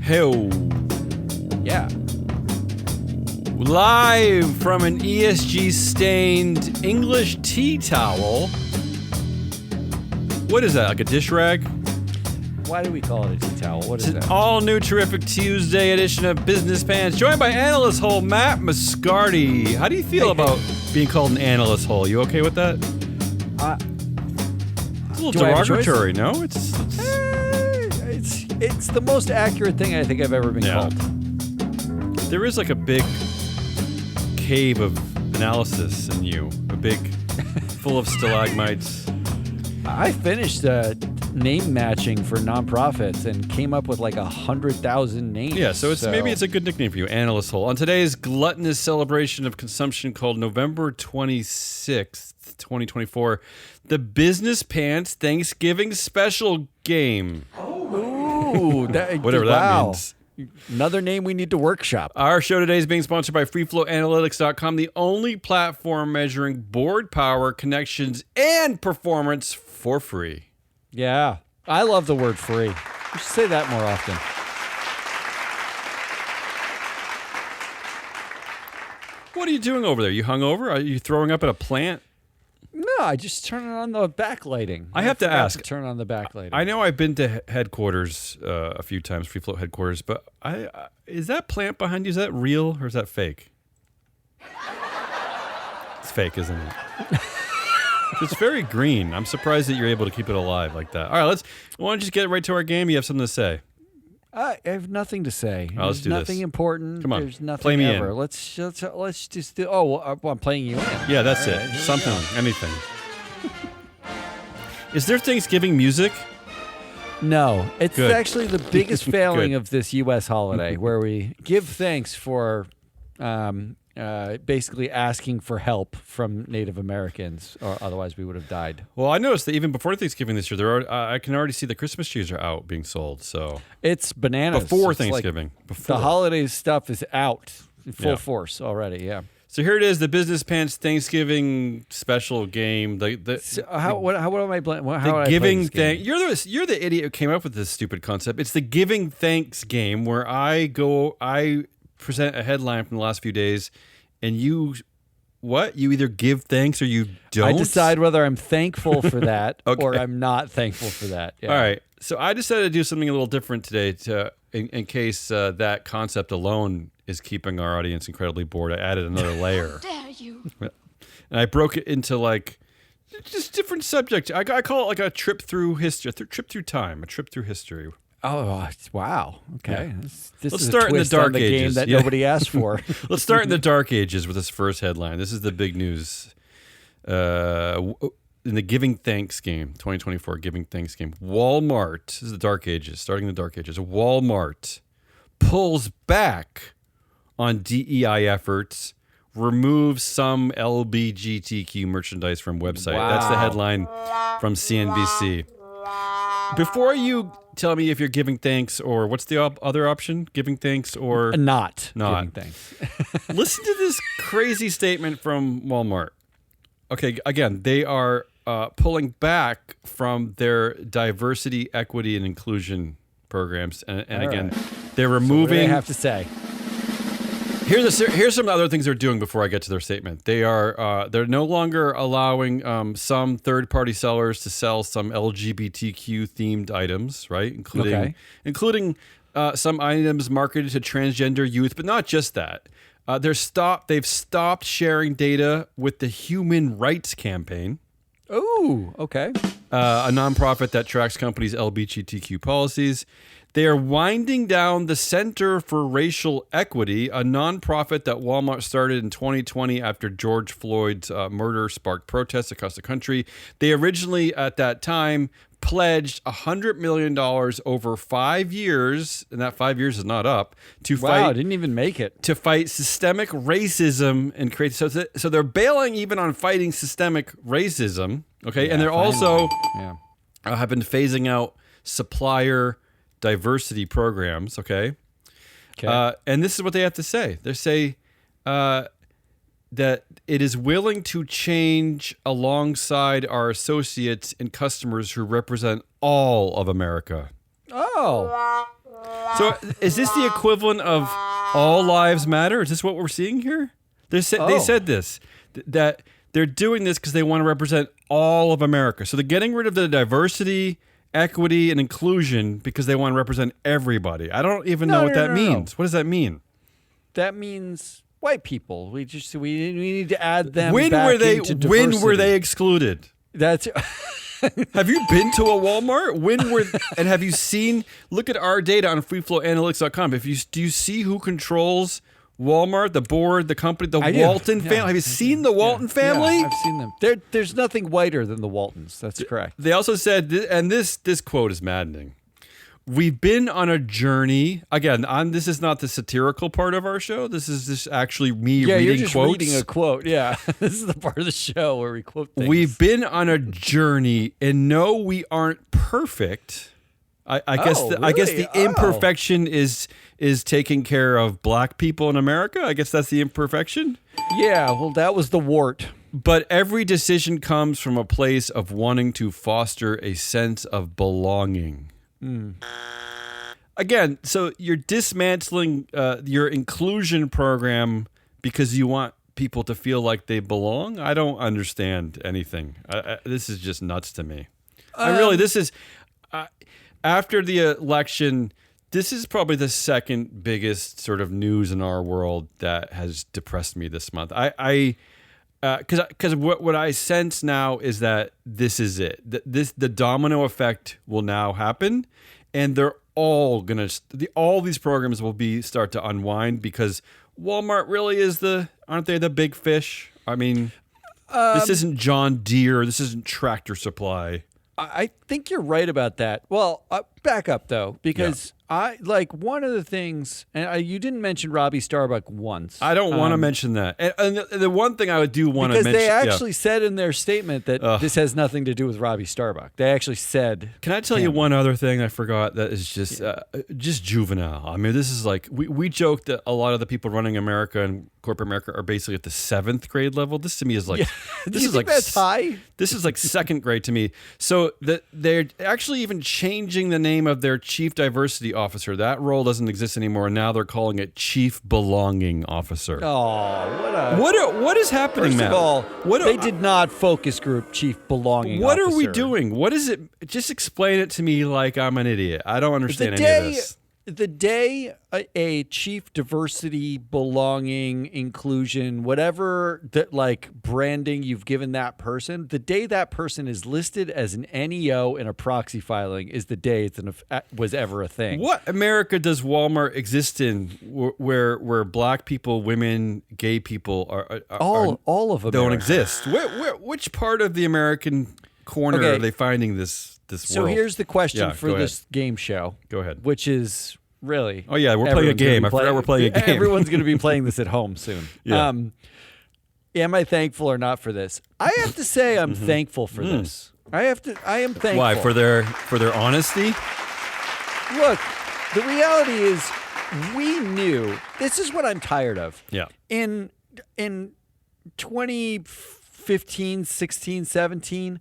Hey, Yeah. live from an ESG-stained English tea towel. What is that, like a dish rag? Why do we call it a tea towel? What is It's an that? all-new terrific Tuesday edition of Business Pants, joined by analyst hole Matt Moscardi. How do you feel about being called an analyst hole? You okay with that? It's a little do I have a choice? derogatory, no? It's the most accurate thing I think I've ever been called. There is like a big cave of analysis in you, a big, full of stalagmites. I finished name matching for nonprofits and came up with like 100,000 names. Yeah, so maybe it's a good nickname for you, analyst hole. On today's gluttonous celebration of consumption called November 26th, 2024, the Business Pants Thanksgiving Special Game. Ooh, Whatever that means. Another name we need to workshop. Our show today is being sponsored by FreeFlowAnalytics.com, the only platform measuring board power, connections, and performance for free. Yeah, I love the word free. We should say that more often. What are you doing over there? You hungover? Are you throwing up at a plant? No, I just turn on the backlighting. I have to forgot ask. turn on the backlighting. I know I've been to headquarters a few times, Free Float headquarters, but is that plant behind you, is that real or is that fake? It's fake, isn't it? It's very green. I'm surprised that you're able to keep it alive like that. All right, why don't you just get right to our game? You have something to say. I have nothing to say. Oh, let's do this. Nothing important. Come on, There's nothing play me ever. in. Let's just do. Oh, well, I'm playing you in. Yeah, that's All it. right, here we Something, go. anything. Is there Thanksgiving music? No, it's Good. actually the biggest failing Good. of this U.S. holiday, where we give thanks for basically asking for help from Native Americans, or otherwise we would have died. Well, I noticed that even before Thanksgiving this year, I can already see the Christmas trees are out being sold. So It's bananas. before It's like Thanksgiving, before the holiday stuff is out in full Yeah. force already. Yeah. So here it is, the Business Pants Thanksgiving special game. So what am I playing? How The would I play giving this game? thank. You're the idiot who came up with this stupid concept. It's the giving thanks game where I present a headline from the last few days, and you either give thanks or you don't. I decide whether I'm thankful for that Okay. or I'm not thankful for that. Yeah. All right. So I decided to do something a little different today in case that concept alone is keeping our audience incredibly bored. I added another layer. Dare you? And I broke it into like just different subjects. I call it like a trip through history, a trip through time, a trip through history. Oh, wow. Okay. Yeah. This Let's is start a in the twist dark on the game ages. that Yeah. nobody asked for. Let's start in the dark ages with this first headline. This is the big news. In the Giving Thanks game, 2024 Giving Thanks game, Walmart, this is the dark ages, starting in the dark ages, Walmart pulls back on DEI efforts, removes some LGBTQ merchandise from website. Wow. That's the headline from CNBC. Before you tell me if you're giving thanks or what's the other option? Giving thanks or Not. Not. Giving thanks. listen to this crazy statement from Walmart. Okay, again, they are pulling back from their diversity, equity, and inclusion programs, and again, they're What do removing. they have to say? Here's some other things they're doing before I get to their statement. They're no longer allowing some third-party sellers to sell some LGBTQ themed items, right? Including some items marketed to transgender youth, but not just that. They've stopped sharing data with the Human Rights Campaign, Oh, okay. a nonprofit that tracks companies' LGBTQ policies. They are winding down the Center for Racial Equity, a nonprofit that Walmart started in 2020 after George Floyd's murder sparked protests across the country. They originally, at that time, pledged $100 million over 5 years, and that 5 years is not up, to Wow, fight didn't even make it. to fight systemic racism and create. So they're bailing even on fighting systemic racism. Okay, and they're also have been phasing out supplier diversity programs. Okay. And this is what they have to say. They say that it is willing to change alongside our associates and customers who represent all of America. Oh. So is this the equivalent of all lives matter? Is this what we're seeing here? They said this, that they're doing this because they want to represent all of America. So they're getting rid of the diversity, equity, and inclusion because they want to represent everybody. I don't even know what that means. What does that mean? That means white people. We need to add them When back were they into diversity. when were they excluded? That's Have you been to a Walmart? And have you seen? Look at our data on freeflowanalytics.com. Do you see who controls Walmart, the board, the company, the Walton family? Have you seen the Walton family? Yeah, I've seen them. There's nothing whiter than the Waltons. That's correct. They also said, and this quote is maddening. We've been on a journey. Again, this is not the satirical part of our show. This is just actually me reading quotes. Yeah, you're just reading a quote. Yeah, this is the part of the show where we quote things. We've been on a journey, and no, we aren't perfect. I guess the imperfection is taking care of black people in America. I guess that's the imperfection. Yeah, well, that was the wart. But every decision comes from a place of wanting to foster a sense of belonging. Again, so you're dismantling your inclusion program because you want people to feel like they belong? I don't understand anything. This is just nuts to me. After the election, this is probably the second biggest sort of news in our world that has depressed me this month. Because what I sense now is that this is it. The domino effect will now happen, and they're all all these programs will start to unwind because Walmart really aren't they the big fish? I mean, this isn't John Deere. This isn't Tractor Supply. I think you're right about that. Well, back up though, because one of the things, and you didn't mention Robbie Starbuck once. I don't want to mention that. And the one thing I would do want to mention, because they actually said in their statement that this has nothing to do with Robbie Starbuck. They actually said. Can I tell you one other thing I forgot that is just juvenile? I mean, this is like we joke that a lot of the people running America and corporate America are basically at the 7th grade level. This to me is like this is like that's high. This is like 2nd grade to me. So they're actually even changing the name of their chief diversity officer. That role doesn't exist anymore. Now they're calling it chief belonging officer. Oh, what is happening, First Matt? of all, they did not focus group chief belonging What officer. are we doing? What is it? Just explain it to me like I'm an idiot. I don't understand any of this. The day a chief diversity, belonging, inclusion, whatever that like branding you've given that person, the day that person is listed as an NEO in a proxy filing is the day was ever a thing. What America does Walmart exist in where black people, women, gay people are all of America don't exist? Which part of the American corner are they finding this world? So here's the question for this game show. Go ahead. Which is really... Oh, yeah, we're playing a game. I forgot we're playing a game. Everyone's going to be playing this at home soon. Yeah. Am I thankful or not for this? I have to say I'm thankful for this. I am thankful. Why? For their honesty? Look, the reality is we knew... This is what I'm tired of. Yeah. In 2015, 16, 17...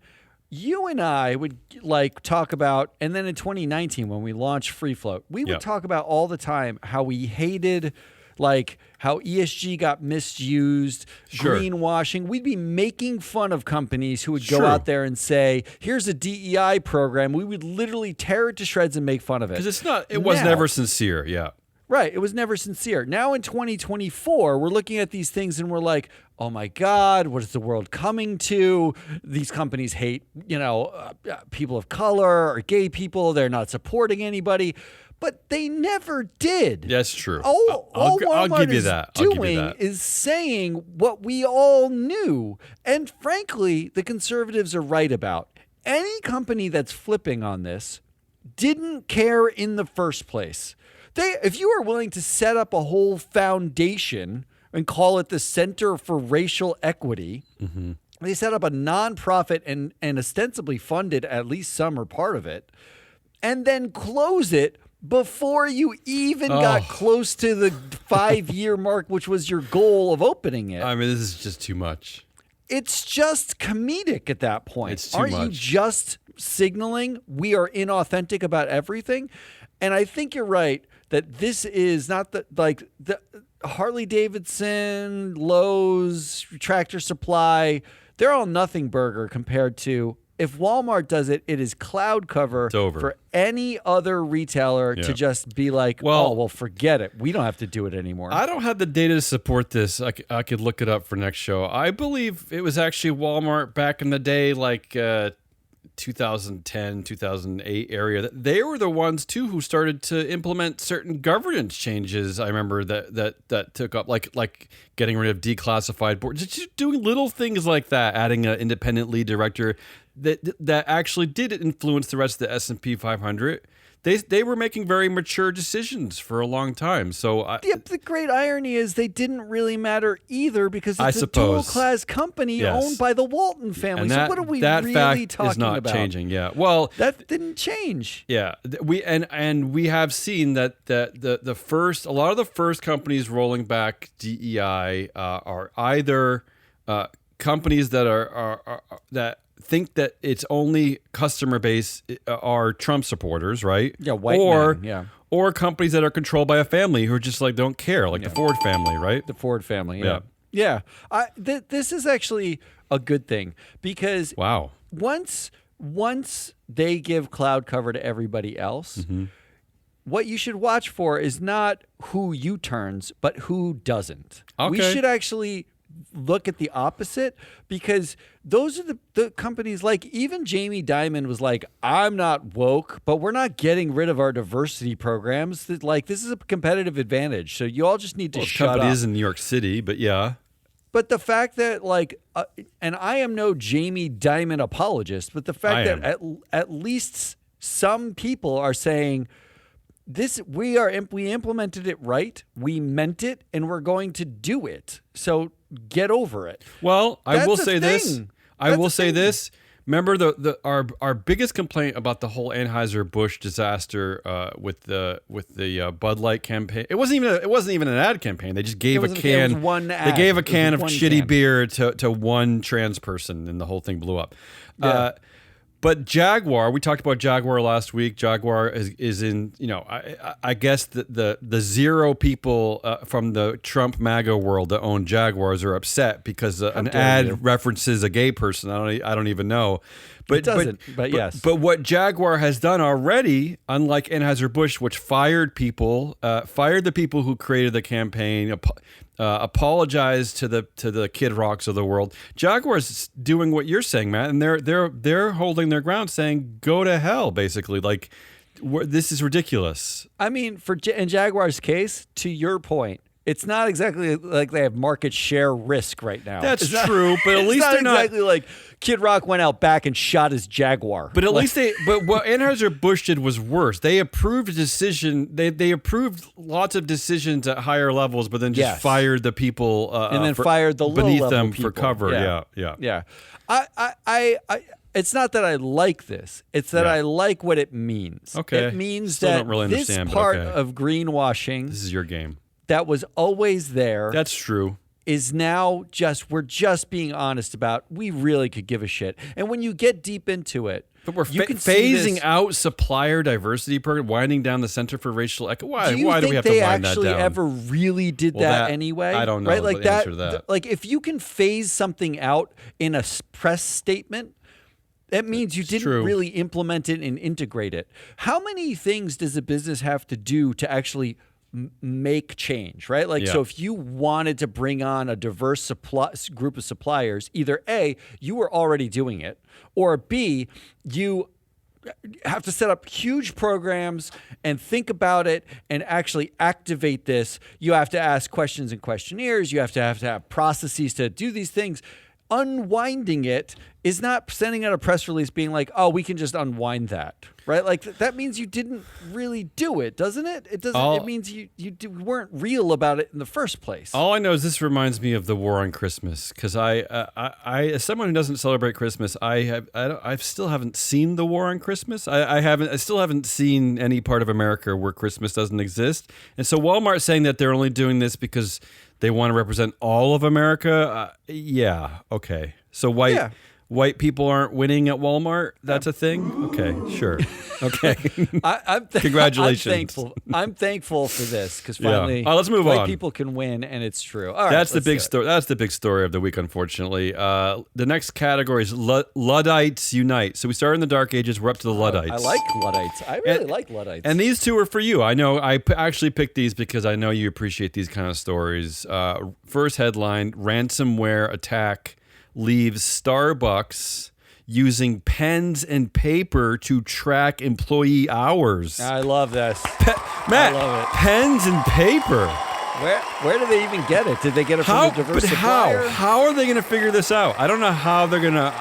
You and I would like talk about, and then in 2019 when we launched Free Float, we would talk about all the time how we hated, like how ESG got misused, greenwashing. We'd be making fun of companies who would go out there and say, "Here's a DEI program." We would literally tear it to shreds and make fun of it because it was never sincere. Yeah. Right. It was never sincere. Now in 2024, we're looking at these things and we're like, oh my God, what is the world coming to? These companies hate, people of color or gay people. They're not supporting anybody. But they never did. That's true. All I'll give you Walmart that. is doing is saying what we all knew. And frankly, the conservatives are right about. Any company that's flipping on this didn't care in the first place. If you are willing to set up a whole foundation and call it the Center for Racial Equity, they set up a nonprofit and ostensibly funded at least some or part of it, and then close it before you even got close to the 5-year mark, which was your goal of opening it. I mean, this is just too much. It's just comedic at that point. It's too Aren't much. you just signaling we are inauthentic about everything. And I think you're right that this is not the Harley Davidson, Lowe's, Tractor Supply, they're all nothing burger compared to if Walmart does it, it is cloud cover for any other retailer to just be like, well, forget it. We don't have to do it anymore. I don't have the data to support this. I could look it up for next show. I believe it was actually Walmart back in the day, like 2010, 2008 area. They were the ones, too, who started to implement certain governance changes. I remember that took up, like getting rid of declassified boards. Just doing little things like that, adding an independent lead director that actually did influence the rest of the S&P 500. They were making very mature decisions for a long time. So the great irony is they didn't really matter either because it's a dual-class company owned by the Walton family. And so what are we really talking about? That fact is not changing. Yeah, well, that didn't change. Yeah, we have seen that the first, a lot of the first companies rolling back DEI are either companies that are that think that its only customer base are Trump supporters, right? Yeah, white men, yeah. Or companies that are controlled by a family who are just like don't care, like the Ford family, right? The Ford family, yeah. This is actually a good thing because once they give cloud cover to everybody else, what you should watch for is not who U-turns, but who doesn't. Okay. We should actually look at the opposite because those are the companies like even Jamie Dimon was like, I'm not woke, but we're not getting rid of our diversity programs. Like this is a competitive advantage. So you all just need to shut up. The company is in New York City, but yeah. But the fact that and I am no Jamie Dimon apologist, but the fact that at least some people are saying we implemented it right, we meant it, and we're going to do it. So get over it. Well, I will say this. Remember our biggest complaint about the whole Anheuser-Busch disaster with the Bud Light campaign. It wasn't even an ad campaign. They just gave a can. It was one ad. They gave a can of shitty beer to one trans person, and the whole thing blew up. Yeah. But Jaguar, we talked about Jaguar last week. Jaguar is in, I guess the zero people from the Trump MAGA world that own Jaguars are upset because an ad references a gay person. I don't even know. But it doesn't, but yes. But what Jaguar has done already, unlike Anheuser-Busch, which fired the people who created the campaign, apologized to the Kid Rocks of the world. Jaguar's doing what you're saying, Matt, and they're holding their ground, saying go to hell, basically. Like this is ridiculous. I mean, in Jaguar's case, to your point, it's not exactly like they have market share risk right now. That's true, but at least they're not exactly like Kid Rock went out back and shot his Jaguar. But at least but what Anheuser-Busch did was worse. They approved a decision. They approved lots of decisions at higher levels, but then just fired the people and then fired the beneath them people. For cover. Yeah. I it's not that I like this. It's that I like what it means. Okay. It means Still that don't really this understand, part of greenwashing. This is your game. That was always there. That's true. Is now we're just being honest about we really could give a shit. And when you get deep into it, but we're phasing out supplier diversity program, winding down the Center for Racial Equity. Why do we have to wind that down? Do you think they actually ever really did that anyway? I don't know. Right? Like the answer to that. Like if you can phase something out in a press statement, that means you didn't really implement it and integrate it. How many things does a business have to do to actually make change, right? Like, so if you wanted to bring on a diverse group of suppliers, either A, you were already doing it, or B, you have to set up huge programs and think about it and actually activate this. You have to ask questions and questionnaires. You have to have processes to do these things. Unwinding it is not sending out a press release being like, oh, we can just unwind that, right? Like that means you didn't really do it, doesn't it? It doesn't. It means you weren't real about it in the first place. All I know is this reminds me of the war on Christmas because I as someone who doesn't celebrate Christmas, I still haven't seen the war on Christmas. I still haven't seen any part of America where Christmas doesn't exist, and so Walmart saying that they're only doing this because they want to represent all of America. Okay. So white people aren't winning at Walmart? That's a thing? Okay, sure. Okay. Congratulations. I'm thankful for this because finally let's move white on. people can win, and it's true. All right, That's the big story. That's the big story of the week, unfortunately. The next category is Luddites Unite. So we started in the Dark Ages. We're up to the Luddites. I like Luddites. I really like Luddites. And these two are for you. I know I actually picked these because I know you appreciate these kind of stories. First headline, ransomware attack leaves Starbucks using pens and paper to track employee hours. I love this. Matt, I love it. Pens and paper. Where do they even get it? Did they get it from a diverse supplier? How are they going to figure this out? I don't know how they're going to...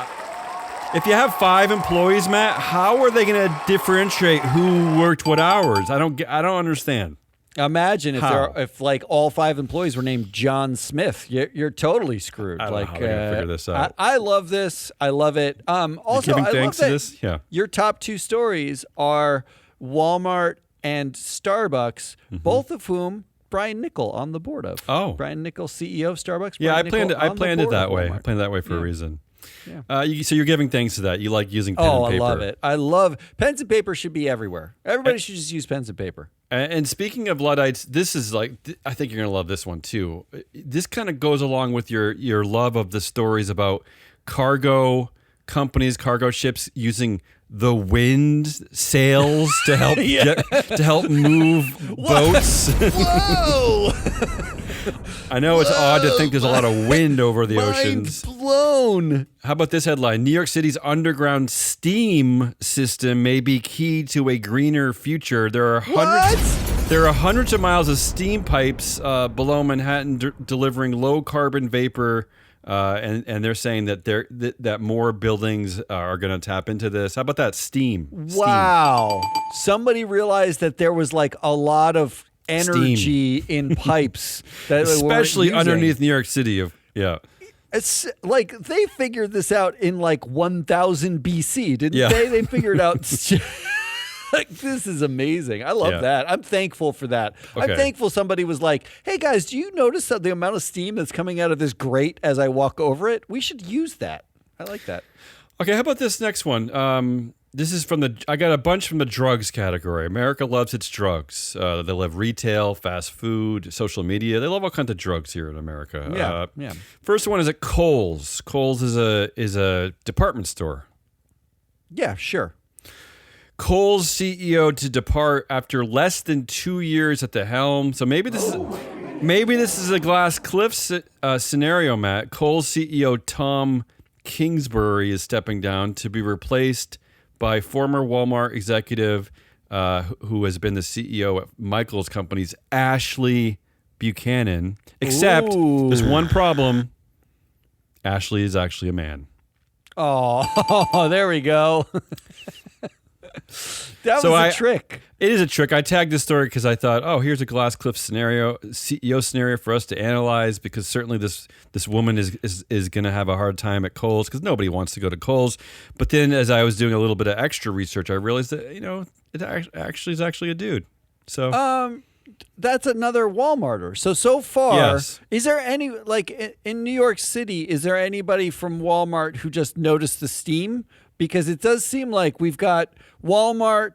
If you have 5 employees, Matt, how are they going to differentiate who worked what hours? I don't understand. Imagine if like all 5 employees were named John Smith. You're totally screwed. I don't know how they're gonna figure this out. I love this. I love it. Also, giving I thanks love to that this? Yeah. your top 2 stories are Walmart and Starbucks, both of whom Brian Nichol on the board of. Oh. Brian Nichol, CEO of Starbucks. Yeah, Brian I planned it that way. I Walmart. planned it that way for a reason. Yeah. So you're giving thanks to that. You like using pen and paper. I love it. I love pens and paper should be everywhere. Everybody should just use pens and paper. And speaking of Luddites, this is like, I think you're going to love this one too. This kind of goes along with your love of the stories about cargo companies, cargo ships using the wind sails to help to help move boats. Whoa! I know it's odd to think there's a lot of wind over the oceans. Mind blown. How about this headline? New York City's underground steam system may be key to a greener future. There are hundreds of miles of steam pipes below Manhattan delivering low carbon vapor. And they're saying that that more buildings are going to tap into this. How about that steam? Wow. Somebody realized that there was like a lot of energy in pipes that especially they weren't underneath New York City. It's like they figured this out in like 1000 BC, didn't they? They figured out like, this is amazing. I love that. I'm thankful for that. Okay. I'm thankful somebody was like, hey guys, do you notice the amount of steam that's coming out of this grate as I walk over it? We should use that. I like that. Okay, how about this next one? This is I got a bunch from the drugs category. America loves its drugs. They love retail, fast food, social media. They love all kinds of drugs here in America. Yeah. First one is at Kohl's. Kohl's is a department store. Yeah, sure. Kohl's CEO to depart after less than 2 years at the helm. So maybe this is a glass cliff scenario, Matt. Kohl's CEO Tom Kingsbury is stepping down to be replaced by former Walmart executive who has been the CEO at Michael's companies, Ashley Buchanan. Except there's one problem. Ashley is actually a man. Oh, there we go. That was a trick. It is a trick. I tagged this story because I thought, here's a glass cliff CEO scenario for us to analyze, because certainly this woman is going to have a hard time at Kohl's because nobody wants to go to Kohl's. But then as I was doing a little bit of extra research, I realized that, it actually is actually a dude. So that's another Walmarter. So far, yes. Is there any, like in New York City, is there anybody from Walmart who just noticed the steam? Because it does seem like we've got Walmart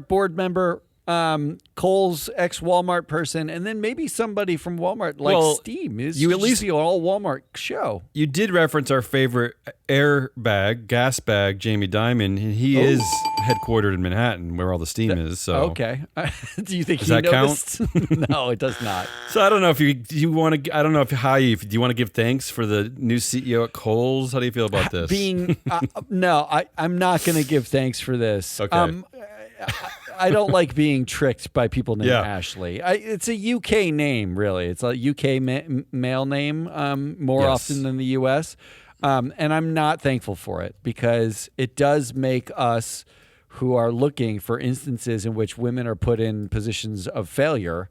board member, Kohl's ex-Walmart person, and then maybe somebody from Walmart Steam. You at least be an all Walmart show. You did reference our favorite gas bag, Jamie Dimon, and he is headquartered in Manhattan, where all the steam is. So okay, do you think does that noticed? count? No, it does not. So I don't know if you want to. I don't know do you want to give thanks for the new CEO at Kohl's? How do you feel about this? No, I'm not going to give thanks for this. Okay. I don't like being tricked by people named Ashley. It's a UK name, really. It's a UK male name more often than the US. And I'm not thankful for it, because it does make us who are looking for instances in which women are put in positions of failure,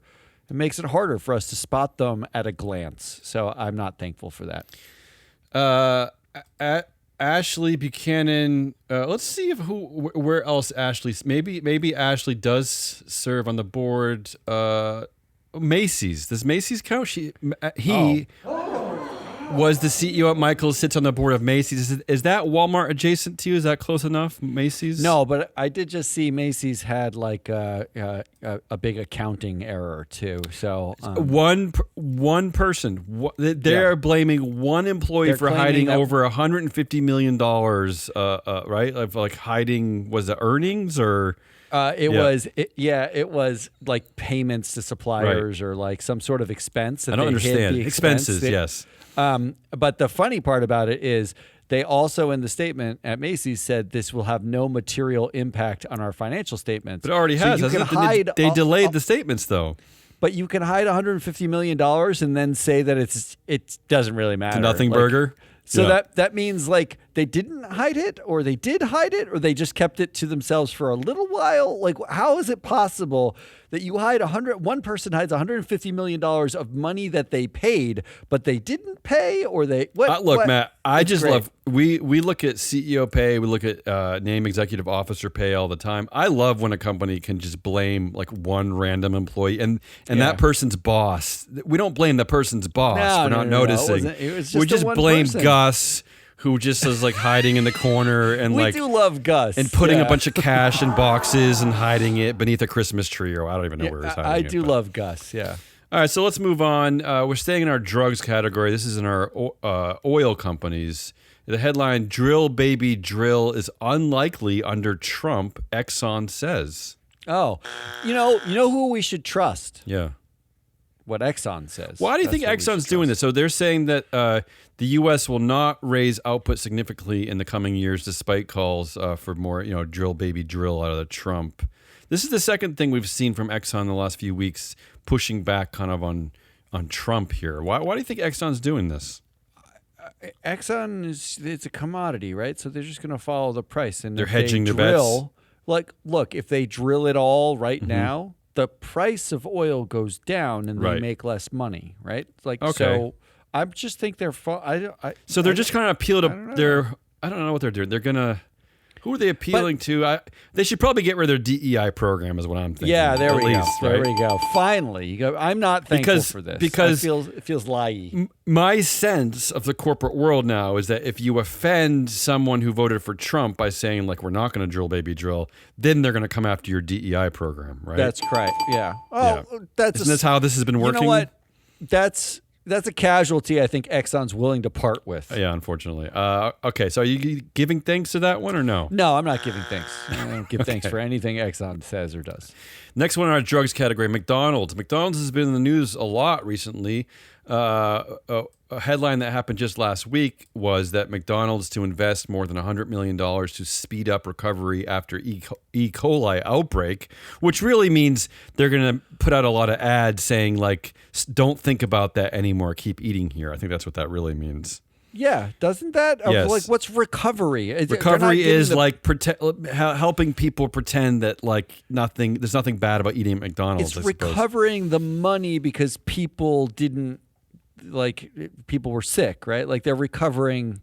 it makes it harder for us to spot them at a glance. So I'm not thankful for that. Ashley Buchanan. Let's see where else Ashley. Maybe Ashley does serve on the board. Macy's. Does Macy's count? was the CEO at Michaels, sits on the board of Macy's. Is that Walmart adjacent to you? Is that close enough, Macy's? No, but I did just see Macy's had like a big accounting error too. So one person, they're blaming one employee for hiding over $150 million, right? Of like hiding, was it earnings or? It was like payments to suppliers or like some sort of expense. That I don't understand. Expenses, yes. But the funny part about it is they also in the statement at Macy's said this will have no material impact on our financial statements. But it already has. They delayed the statements though. But you can hide $150 million and then say that it doesn't really matter. It's a nothing burger. So that means like they didn't hide it, or they did hide it, or they just kept it to themselves for a little while. Like, how is it possible that you hide one person hides $150 million of money that they paid, but they didn't pay, or they look, Matt, I just love we look at CEO pay, we look at name executive officer pay all the time. I love when a company can just blame like one random employee and that person's boss. We don't blame the person's boss for not noticing. It was just we just blame person. Gus, who just is like hiding in the corner and we do love Gus and putting a bunch of cash in boxes and hiding it beneath a Christmas tree, or I don't even know where he's hiding I it. do love Gus, yeah. All right, so let's move on. We're staying in our drugs category. This is in our oil companies. The headline: "Drill Baby Drill is unlikely under Trump," Exxon says. Oh, you know who we should trust? Yeah. What Exxon says. Why do you think Exxon's doing this? So they're saying that the U.S. will not raise output significantly in the coming years, despite calls for more, drill baby drill out of Trump. This is the second thing we've seen from Exxon in the last few weeks, pushing back kind of on Trump here. Why do you think Exxon's doing this? Exxon it's a commodity, right? So they're just going to follow the price, and they're hedging their bets. Like, look, if they drill it all now, the price of oil goes down and they make less money, right? Like, so I just think they're so they're just kind of appeal to I don't know what they're doing. They're gonna. Who are they appealing to? They should probably get rid of their DEI program, is what I'm thinking. Yeah, there we go. Right? There we go. Finally, I'm not thankful for this because it feels lie-y. My sense of the corporate world now is that if you offend someone who voted for Trump by saying like we're not going to drill baby drill, then they're going to come after your DEI program, right? That's correct. Yeah. Oh, Isn't this how this has been working? You know what? That's a casualty I think Exxon's willing to part with. Yeah, unfortunately. Okay, so are you giving thanks to that one or no? No, I'm not giving thanks. I don't give thanks for anything Exxon says or does. Next one in our drugs category, McDonald's. McDonald's has been in the news a lot recently. A headline that happened just last week was that McDonald's to invest more than $100 million to speed up recovery after E. coli outbreak, which really means they're going to put out a lot of ads saying like, don't think about that anymore. Keep eating here. I think that's what that really means. Yeah, doesn't that? Yes. Like, what's recovery? Recovery is like helping people pretend that like there's nothing bad about eating at McDonald's. It's recovering the money because people were sick, right? Like they're recovering.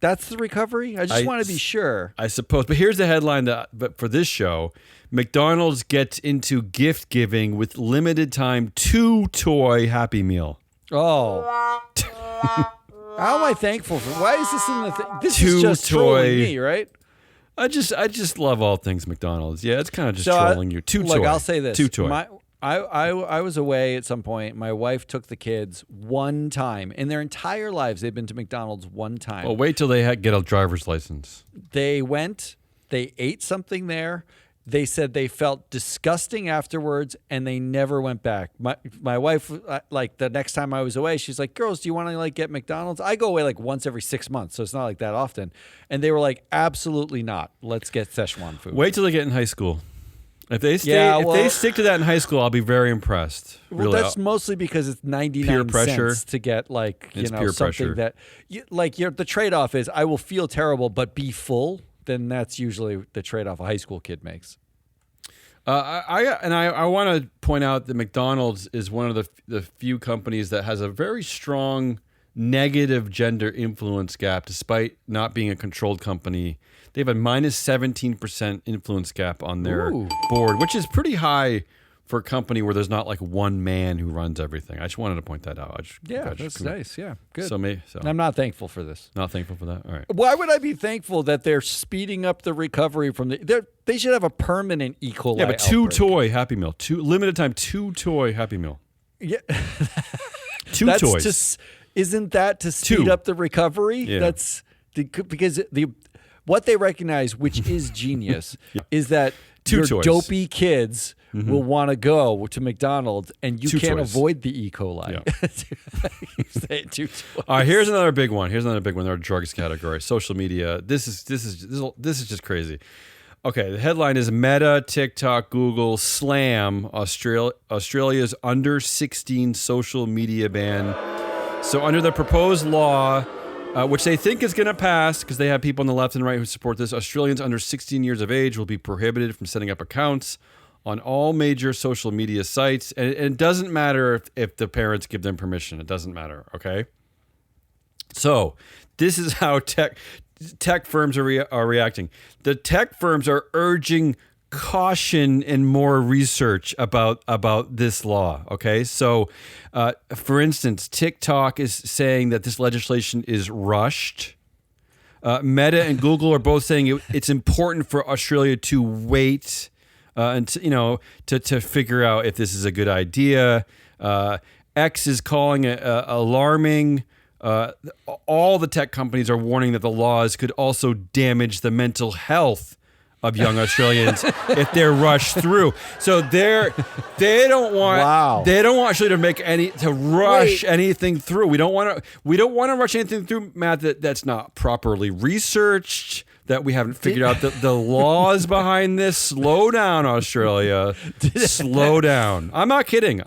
That's the recovery? I just want to be sure. I suppose. But here's the headline but for this show. McDonald's gets into gift giving with limited time 2-toy Happy Meal. Oh. How am I thankful for? Why is this in the thing? This is just trolling me, right? I just love all things McDonald's. Yeah, it's kind of just trolling you. 2-toy. Look, I'll say this. 2-toy. I was away at some point. My wife took the kids one time. In their entire lives, they've been to McDonald's one time. Well, wait till they get a driver's license. They went, they ate something there. They said they felt disgusting afterwards, and they never went back. My wife, like the next time I was away, she's like, "Girls, do you want to like get McDonald's?" I go away like once every 6 months, so it's not like that often. And they were like, "Absolutely not. Let's get Szechuan food." Wait till they get in high school. If they they stick to that in high school, I'll be very impressed. Well, really. That's mostly because it's 99 cents to get like something pressure. That the trade-off is I will feel terrible but be full. Then that's usually the trade-off a high school kid makes. I want to point out that McDonald's is one of the few companies that has a very strong negative gender influence gap, despite not being a controlled company. They have a minus 17% influence gap on their board, which is pretty high for a company where there's not like one man who runs everything. I just wanted to point that out. That's nice. Yeah, good. So I'm not thankful for this. Not thankful for that. All right. Why would I be thankful that they're speeding up the recovery from they should have a permanent E. coli Yeah, but two outbreak. toy Happy Meal, two limited time, two toy Happy Meal. Yeah, Two that's toys. Isn't that to speed Two. up the recovery? Yeah. That's because what they recognize, which is genius, is that Two your toys. dopey kids will want to go to McDonald's, and you Two can't toys. avoid the E. coli. Yeah. You say two toys. All right, here's another big one. Here's another big one in our drugs category. Social media. This is just crazy. Okay, the headline is Meta, TikTok, Google slam Australia's under 16 social media ban. So under the proposed law, which they think is going to pass because they have people on the left and right who support this, Australians under 16 years of age will be prohibited from setting up accounts on all major social media sites. And it doesn't matter if the parents give them permission. It doesn't matter, okay? So this is how tech firms are reacting. The tech firms are urging caution and more research about this law. Okay, so for instance, TikTok is saying that this legislation is rushed. Meta and Google are both saying it's important for Australia to wait and to figure out if this is a good idea. X is calling it alarming. All the tech companies are warning that the laws could also damage the mental health of young Australians if they're rushed through. So they don't want Australia to rush anything through. We don't want to rush anything through, Matt, that's not properly researched, that we haven't figured out the laws behind this. Slow down, Australia. Slow down. I'm not kidding.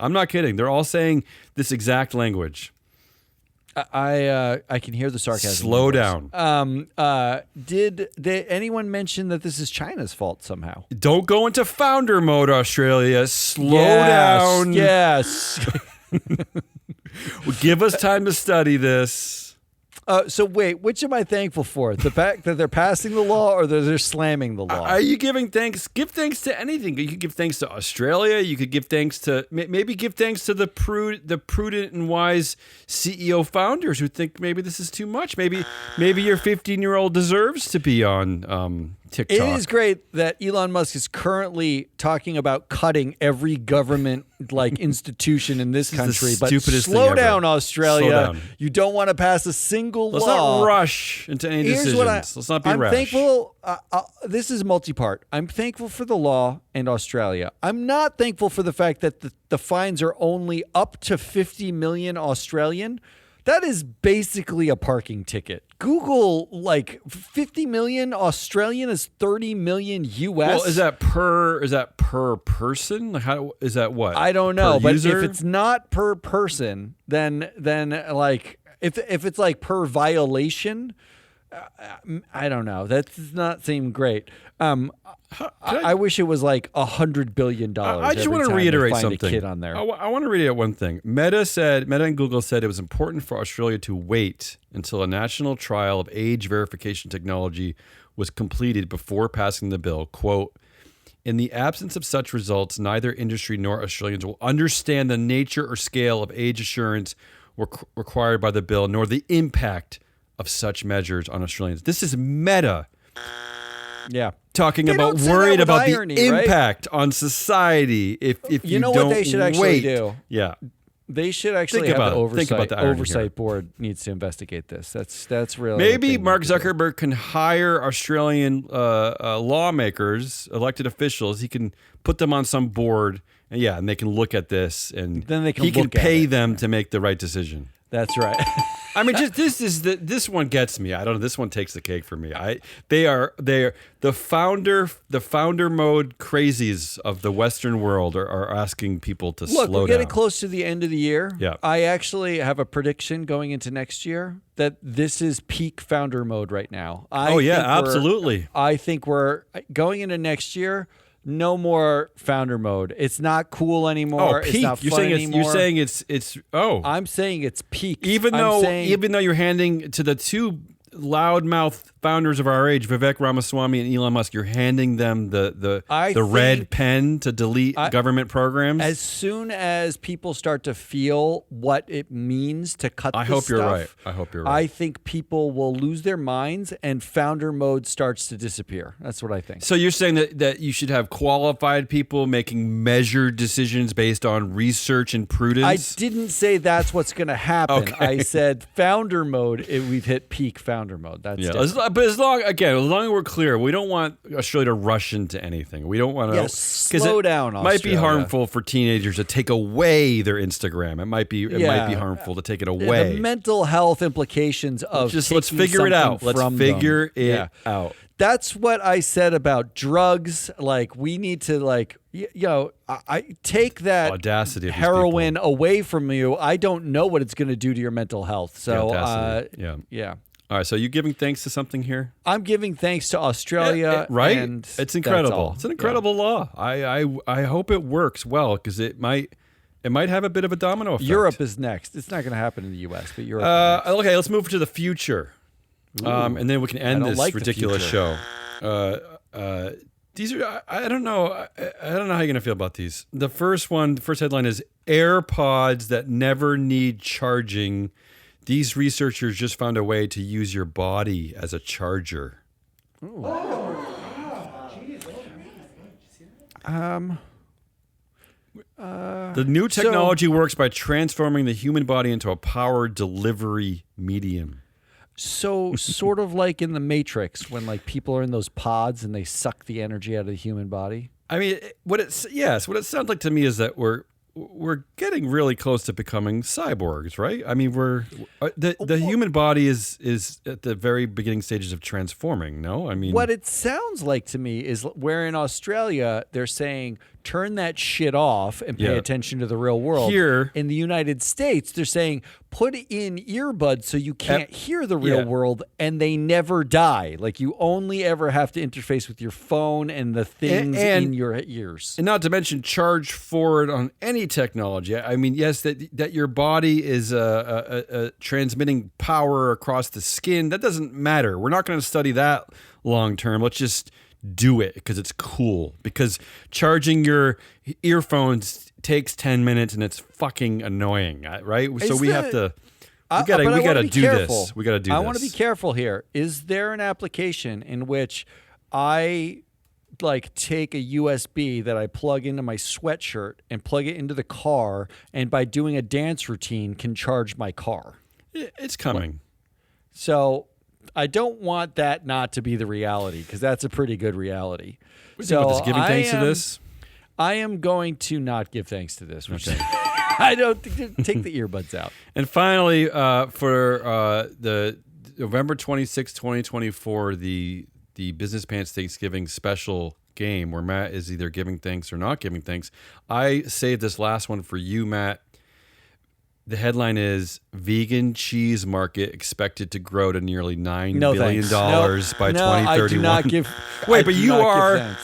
They're all saying this exact language. I can hear the sarcasm. Slow down. Did anyone mention that this is China's fault somehow? Don't go into founder mode, Australia. Slow down. Yes. Give us time to study this. So wait, which am I thankful for? The fact that they're passing the law or that they're slamming the law? Are you giving thanks? Give thanks to anything. You could give thanks to Australia. You could give thanks to maybe give thanks to the prudent and wise CEO founders who think maybe this is too much. Maybe your 15-year-old deserves to be on TikTok. It is great that Elon Musk is currently talking about cutting every government institution in this country. But slow down, Australia. Slow down. You don't want to pass a single Let's law. not rush into any decisions. Let's not be I'm rash. thankful. This is multi-part. I'm thankful for the law and Australia. I'm not thankful for the fact that the fines are only up to 50 million Australian. That is basically a parking ticket. Google, 50 million Australian is 30 million US. Well, is that per person? Like, how is that what? I don't know, but user? if it's not per person, then if it's per violation, I don't know. That does not seem great. I wish it was $100 billion. I just want to reiterate something. A kid on there. I want to reiterate one thing. Meta and Google said it was important for Australia to wait until a national trial of age verification technology was completed before passing the bill. Quote, in the absence of such results, neither industry nor Australians will understand the nature or scale of age assurance required by the bill, nor the impact of such measures on Australians. This is Meta. Yeah. Talking They about don't say worried that with about irony, the right? impact on society if you know don't what they should actually wait. do? Yeah. They should actually Think have about the it. oversight. Think about the irony Oversight here. board needs to investigate this. That's really Maybe what they Mark need to do. Zuckerberg can hire Australian lawmakers, elected officials. He can put them on some board, and they can look at this, and Then they can he can look at pay it. them to make the right decision. That's right. I mean, just this one gets me. I don't know. This one takes the cake for me. They are the founder mode crazies of the Western world are asking people to Look, slow we're getting down. close to the end of the year. Yeah. I actually have a prediction going into next year that this is peak founder mode right now. Absolutely. I think we're going into next year. No more founder mode. It's not cool anymore. peak. It's not You're fun saying anymore. you're saying it's I'm saying it's peak. even though you're handing to the two loudmouth founders of our age, Vivek Ramaswamy and Elon Musk, you're handing them the red pen to delete government programs? As soon as people start to feel what it means to cut I this hope you're stuff, right. I hope you're right. I think people will lose their minds and founder mode starts to disappear. That's what I think. So you're saying that you should have qualified people making measured decisions based on research and prudence? I didn't say that's what's going to happen. Okay. I said founder mode. We've hit peak founder mode. That's different. But as long as we're clear, we don't want Australia to rush into anything. We don't want to slow down. It might be harmful for teenagers to take away their Instagram. It might be harmful to take it away. The mental health implications of let's figure it out. Let's figure it out. That's what I said about drugs. Like, we need to, I take that audacity of heroin away from you. I don't know what it's going to do to your mental health. So, yeah. All right, so you giving thanks to something here? I'm giving thanks to Australia, right? And it's incredible. It's an incredible law. I hope it works well because it might have a bit of a domino effect. Europe is next. It's not going to happen in the U.S., but Europe. Okay, let's move to the future. And then we can end this ridiculous show. These are I don't know. I don't know how you're gonna feel about these. The first headline is AirPods that never need charging. These researchers just found a way to use your body as a charger. The new technology works by transforming the human body into a power delivery medium. So sort of like in the Matrix when people are in those pods and they suck the energy out of the human body. I mean, what it sounds like to me is that we're getting really close to becoming cyborgs, right? I mean, the human body is at the very beginning stages of transforming. No, I mean, what it sounds like to me is where in Australia they're saying turn that shit off and pay attention to the real world. Here in the United States, they're saying put in earbuds so you can't hear the real world, and they never die. Like, you only ever have to interface with your phone and the things in your ears. And not to mention charge forward on any technology. I mean, yes, that your body is transmitting power across the skin. That doesn't matter. We're not going to study that long term. Let's just do it because it's cool. Because charging your earphones takes 10 minutes and it's fucking annoying, right? So we gotta do this. We gotta do this. I want to be careful here. Is there an application in which I take a USB that I plug into my sweatshirt and plug it into the car, and by doing a dance routine can charge my car? It's coming. So I don't want that not to be the reality, because that's a pretty good reality. Giving thanks to this? I am going to not give thanks to this. Okay. I don't take the earbuds out. And finally, for the November 26, 2024, the Business Pants Thanksgiving special game where Matt is either giving thanks or not giving thanks. I saved this last one for you, Matt. The headline is vegan cheese market expected to grow to nearly $9 billion by 2031. I do not give. Wait, but you are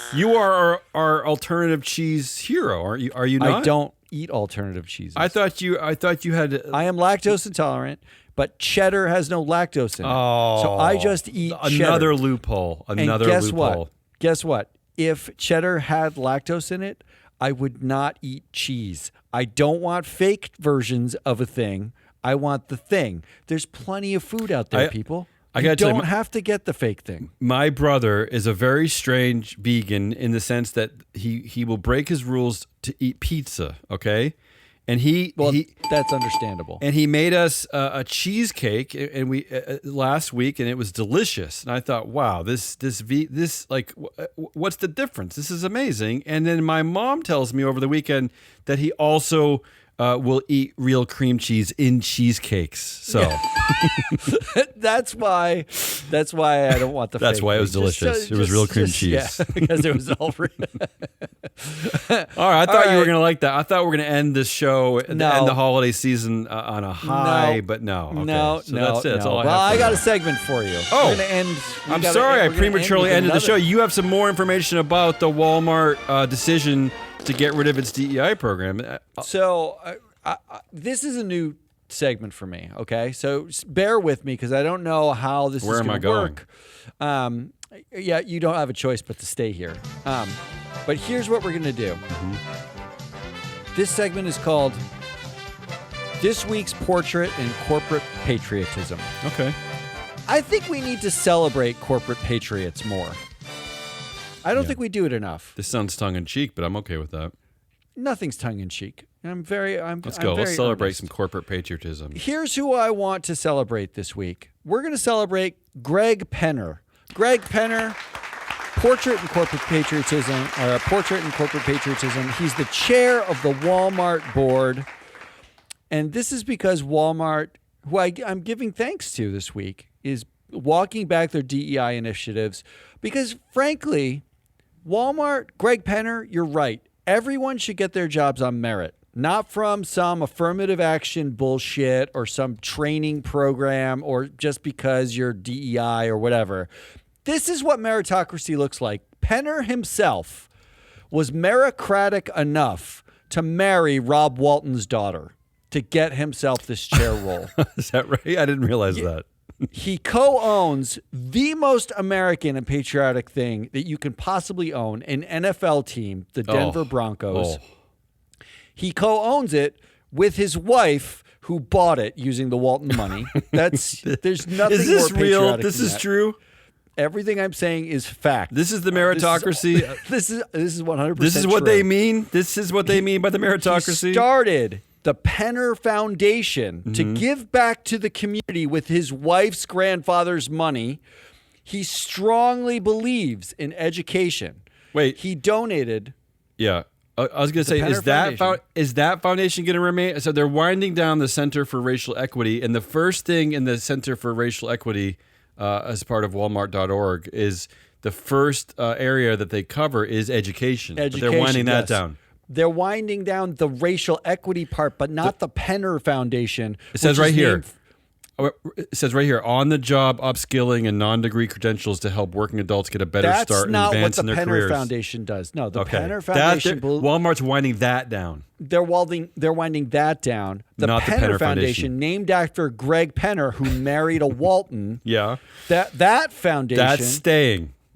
our alternative cheese hero, aren't you? Are you not? I don't eat alternative cheeses. I thought you had. I am lactose intolerant, but cheddar has no lactose in it. Oh, so I just eat cheddar. Another loophole. Guess what? If cheddar had lactose in it, I would not eat cheese. I don't want fake versions of a thing. I want the thing. There's plenty of food out there, people. You don't have to get the fake thing. My brother is a very strange vegan in the sense that he will break his rules to eat pizza, okay? And that's understandable. And he made us a cheesecake, and we last week, and it was delicious. And I thought, wow, this what's the difference? This is amazing. And then my mom tells me over the weekend that he also will eat real cream cheese in cheesecakes. So that's why I don't want the. That's fake why it was delicious. It was real cream cheese. Yeah, because it was all. All right, I thought you were gonna like that. I thought we were gonna end this show and end the holiday season on a high, but no. Okay. No, that's it. That's all I got a segment for you. Oh, I'm sorry, I prematurely ended the show. You have some more information about the Walmart decision to get rid of its DEI program. So this is a new segment for me. Okay, so bear with me because I don't know how this Where is am I going to work. Yeah, you don't have a choice but to stay here. But here's what we're going to do. This segment is called This Week's Portrait in Corporate Patriotism. Okay. I think we need to celebrate corporate patriots more. I don't think we do it enough. This sounds tongue-in-cheek, but I'm okay with that. Nothing's tongue-in-cheek. Let's go. Let's celebrate honest. some corporate patriotism. Here's who I want to celebrate this week. We're going to celebrate Greg Penner. Greg Penner, Portrait in Corporate Patriotism. He's the chair of the Walmart board. And this is because Walmart, who I'm giving thanks to this week, is walking back their DEI initiatives. Because frankly, Walmart, Greg Penner, you're right. Everyone should get their jobs on merit, not from some affirmative action bullshit or some training program or just because you're DEI or whatever. This is what meritocracy looks like. Penner himself was meritocratic enough to marry Rob Walton's daughter to get himself this chair role. Is that right? I didn't realize that. He co-owns the most American and patriotic thing that you can possibly own, an NFL team, the Denver Broncos. He co-owns it with his wife, who bought it using the Walton money. There's nothing Is this more real? patriotic This than is that. true? Everything I'm saying is fact. This is the meritocracy. This is 100% This is what true. they mean? This is what they mean by the meritocracy? He started the Penner Foundation to give back to the community with his wife's grandfather's money. He strongly believes in education. Wait. He donated. Yeah. I was going to say, Penner is that foundation going to remain? So they're winding down the Center for Racial Equity. And the first thing in the Center for Racial Equity as part of Walmart.org is the first area that they cover is education. But they're winding that down. They're winding down the racial equity part, but not the Penner Foundation. It says right here. It says right here, on-the-job upskilling and non-degree credentials to help working adults get a better start and advance in their careers. That's not what the Penner Foundation does. No, the Penner Foundation. Walmart's winding that down. They're winding that down. Not the Penner Foundation, named after Greg Penner, who married a Walton. Yeah. That foundation.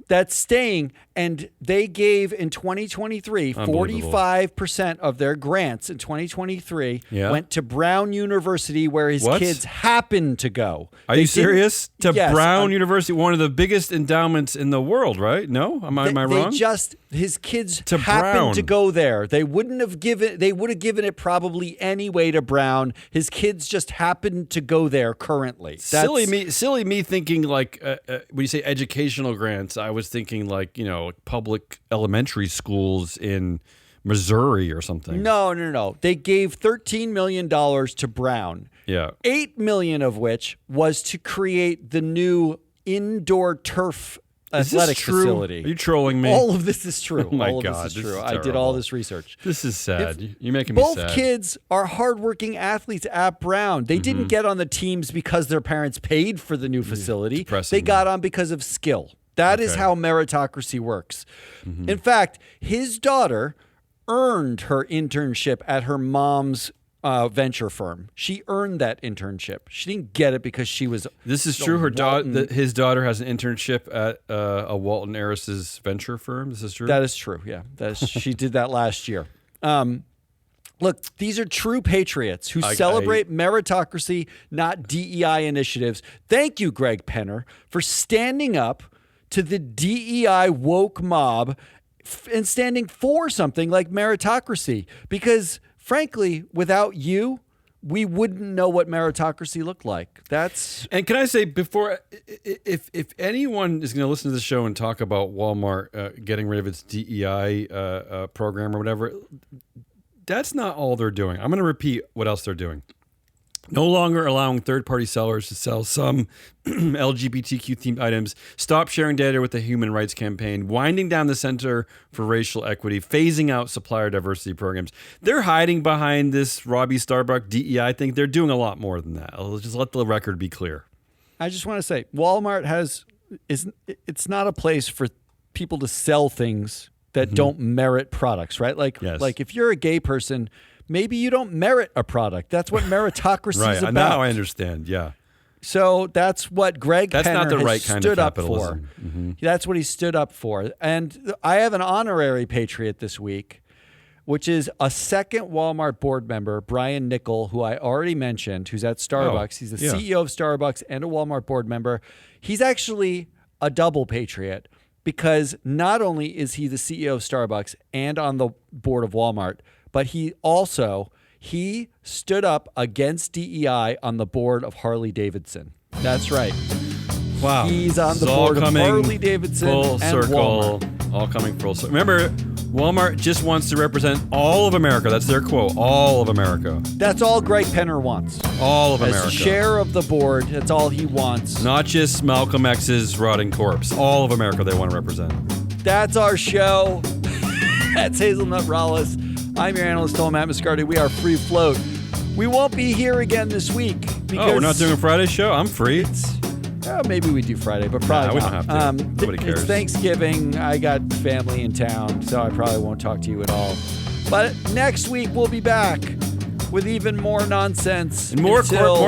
That's staying. And they gave in 2023, 45% of their grants in 2023 went to Brown University, where his kids happened to go. Are you serious? Brown University, one of the biggest endowments in the world, right? No? Am I wrong? His kids happened to go there. They would have given it probably anyway to Brown. His kids just happened to go there currently. Silly me thinking like, when you say educational grants, I was thinking like, public elementary schools in Missouri or something. No. They gave $13 million to Brown. Yeah. $8 million of which was to create the new indoor turf athletic facility. Are you trolling me? All of this is true. Oh my all of God, this is this true. is I did all this research. This is sad. You're making me sad. Both kids are hardworking athletes at Brown. They didn't get on the teams because their parents paid for the new facility. They got on because of skill. That is how meritocracy works. In fact, his daughter earned her internship at her mom's venture firm. She earned that internship. She didn't get it because she was. This is true. His daughter has an internship at a Walton Harris's venture firm. This is true. That is true. Yeah, she did that last year. Look, these are true patriots who celebrate meritocracy, not DEI initiatives. Thank you, Greg Penner, for standing up to the DEI woke mob and standing for something like meritocracy. Because, frankly, without you, we wouldn't know what meritocracy looked like. And can I say before, if anyone is going to listen to the show and talk about Walmart getting rid of its DEI program or whatever, that's not all they're doing. I'm going to repeat what else they're doing. No longer allowing third-party sellers to sell some LGBTQ-themed items, stop sharing data with the Human Rights Campaign, winding down the Center for Racial Equity, phasing out supplier diversity programs. They're hiding behind this Robbie Starbuck DEI thing. They're doing a lot more than that. I'll just let the record be clear. I just want to say, Walmart it's not a place for people to sell things that don't merit products, right? Like if you're a gay person, maybe you don't merit a product. That's what meritocracy Right. is about. Now I understand. Yeah. So that's what Greg That's Penner not the has right kind stood of up for. capitalism. Mm-hmm. That's what he stood up for. And I have an honorary patriot this week, which is a second Walmart board member, Brian Nickel, who I already mentioned, who's at Starbucks. He's the CEO of Starbucks and a Walmart board member. He's actually a double patriot because not only is he the CEO of Starbucks and on the board of Walmart, but he stood up against DEI on the board of Harley Davidson. That's right. Wow. He's on the board of Harley Davidson full and circle, Walmart. all coming full circle. Remember, Walmart just wants to represent all of America. That's their quote, all of America. That's all Greg Penner wants. All of America. As chair of the board, that's all he wants. Not just Malcolm X's rotting corpse. All of America they want to represent. That's our show. That's Hazelnut Rallis. I'm your analyst, Matt Mascardi. We are Free Float. We won't be here again this week. Because we're not doing a Friday show? I'm free. Maybe we do Friday, but probably we not. don't have to. Nobody cares. It's Thanksgiving. I got family in town, so I probably won't talk to you at all. But next week, we'll be back with even more nonsense. And more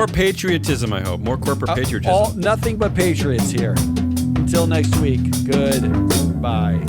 patriotism, I hope. More corporate patriotism. Nothing but patriots here. Until next week, goodbye.